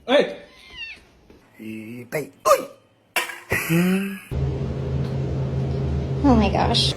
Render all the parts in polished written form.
Hey! Oh my gosh.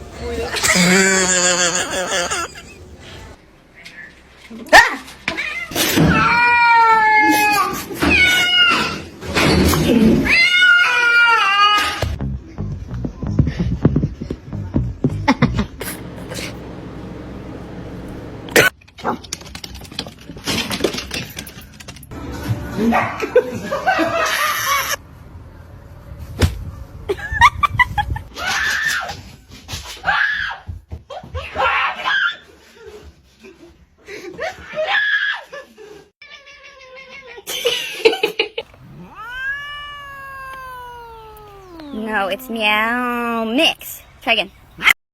No, it's meow mix. Try again.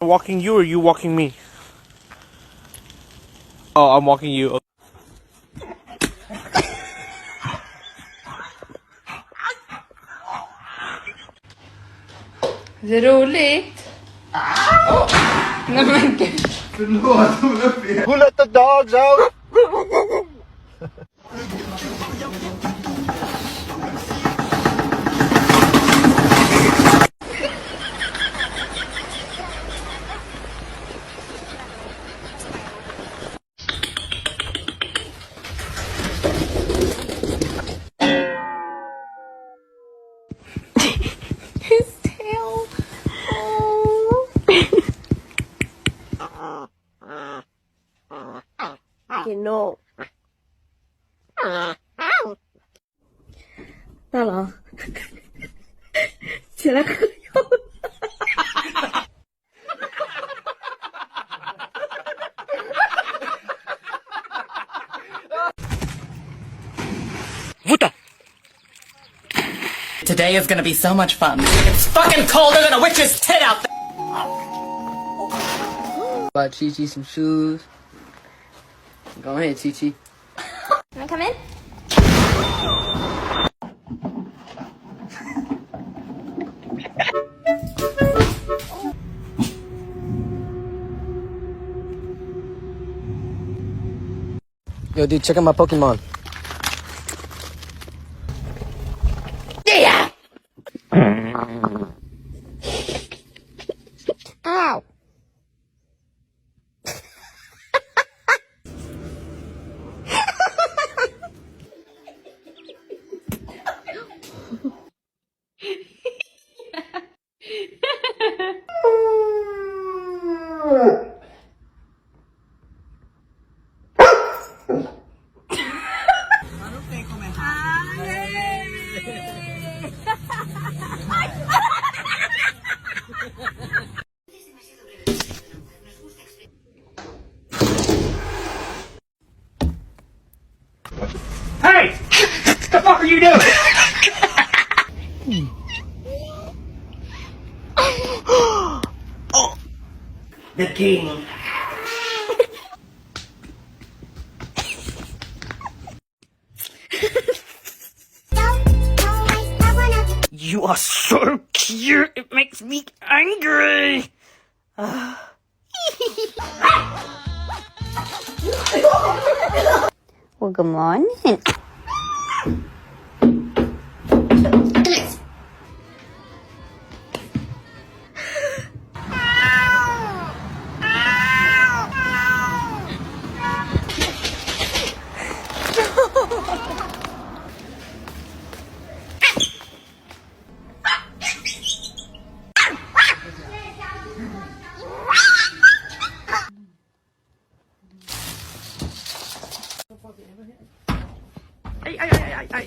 Walking you or you walking me? Oh, I'm walking you. Är det roligt? Oh. Nej men gud. Who let the dogs out? His tail. Oh. Que no. Hello. Se la cogió. Today is gonna be so much fun. It's fucking colder than a witch's tit out there! Buy Chi-Chi some shoes. Go ahead, Chi-Chi. Wanna come in? Yo, dude, check out my Pokemon. Yeah! Ow! Hey! What the fuck are you doing? The king. You are so cute, it makes me angry. Well, good morning.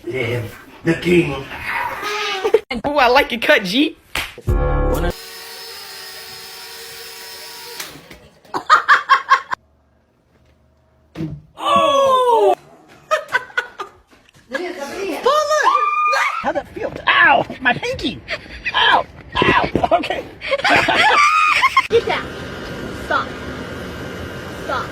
Live the king. Oh, I like your cut, G. Oh! How'd that feel? Ow! My pinky! Ow! Ow! Okay. Get down. Stop. Stop.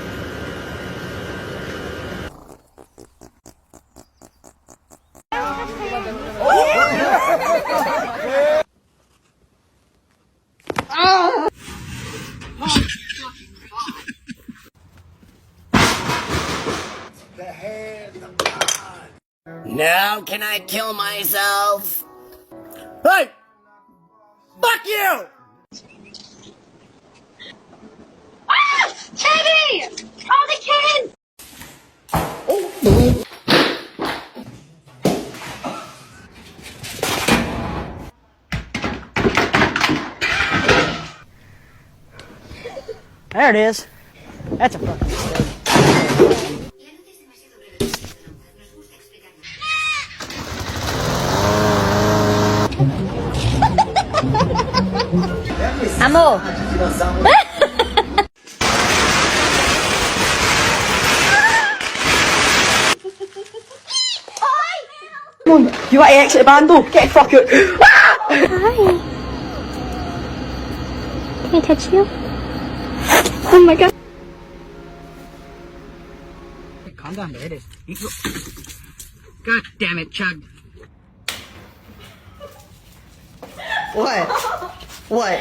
The hands Now can I kill myself? Hey! Fuck you! Teddy! Oh, the kitten! There it is. That's a fucking mistake. Amor. Come on, you want to exit the bando? Get fuck out. Hi. Can I touch you? Oh my god. Calm down, there it is. God damn it, Chug. What? What?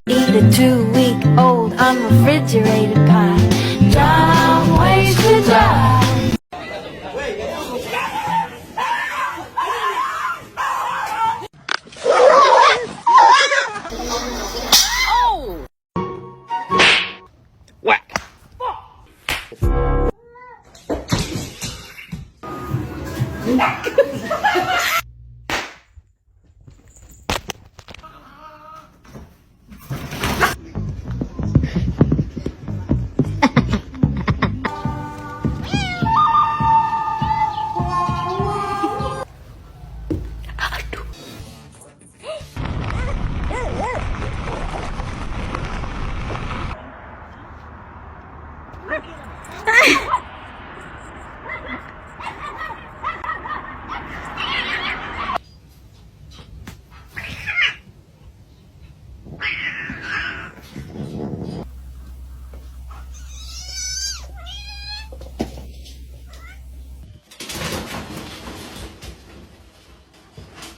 Eat a 2-week-old unrefrigerated pie. Dumb ways to die. Whack.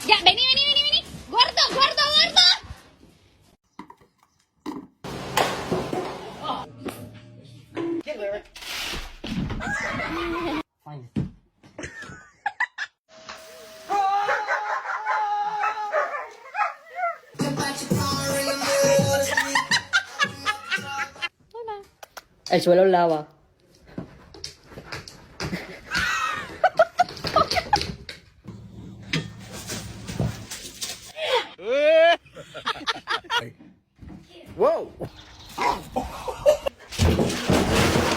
Ya, vení, vení, vení, vení. Gordo, gordo, gordo. Find it. El suelo es lava. Whoa.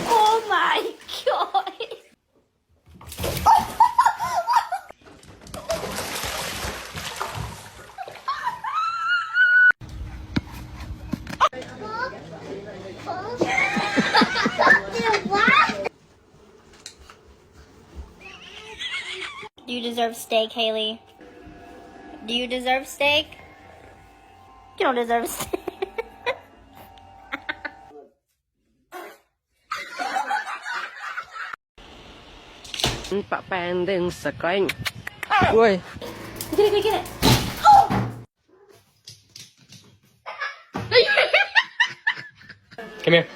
Oh my god. Do you deserve steak, Haley? Do you deserve steak? You don't deserve steak. Pak pending sekali. Woi. Get it, get it. Come here.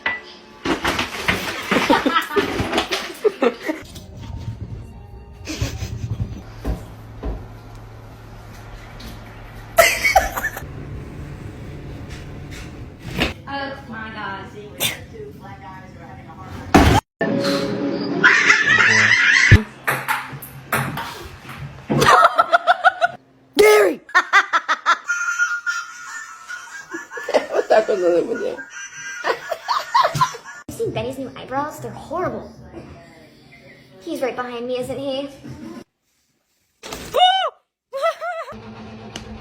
Oh my god. Gary! Otak ko sa niya. You seen Benny's new eyebrows? They're horrible. He's right behind me, isn't he?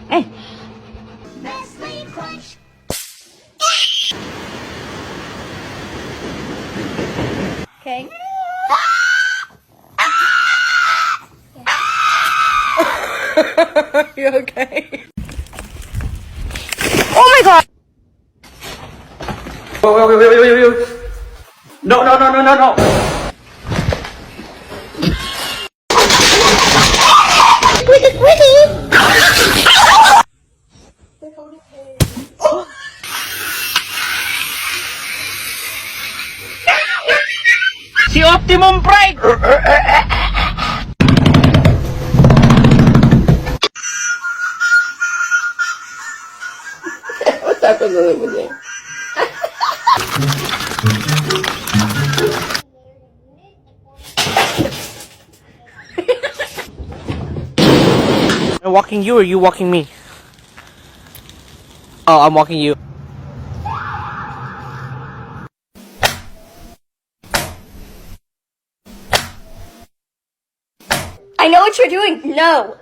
Hey. Okay. You okay? Oh my god! Wait. No. the optimum pride! What's up with the Am I walking you or you walking me? Oh, I'm walking you. I know what you're doing. No.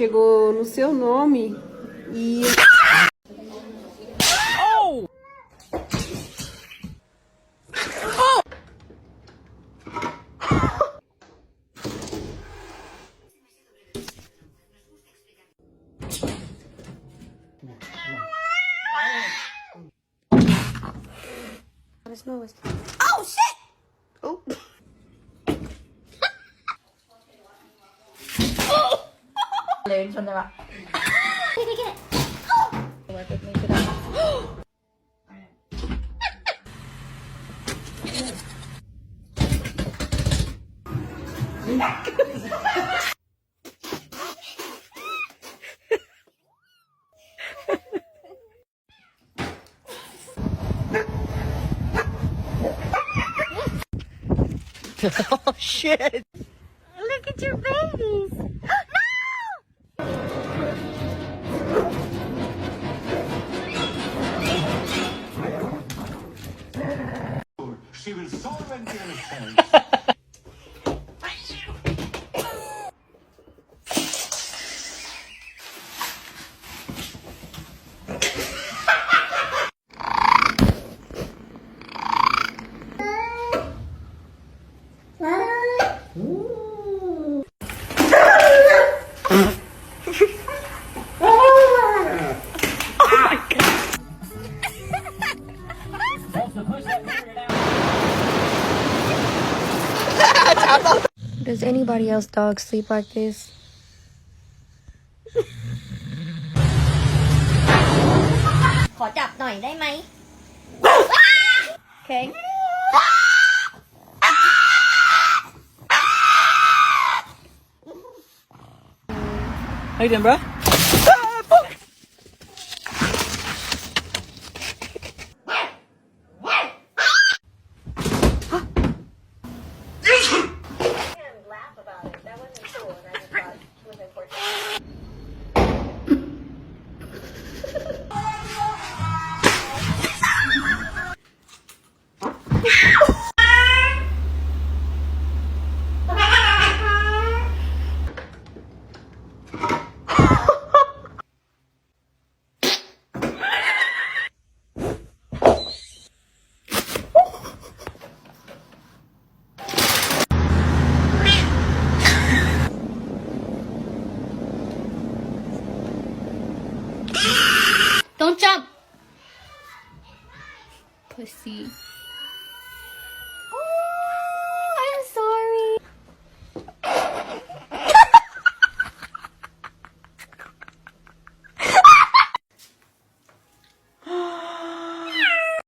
Chegou no seu nome e... Oh shit! Oh. Learn from the rock. Get it. Oh. Work with me today. Oh shit! Look at your babies. She will solve any chance. Does anybody else dog sleep like this?ขอจับหน่อยได้ไหม Okay. How you doing, bro? Don't jump. Pussy.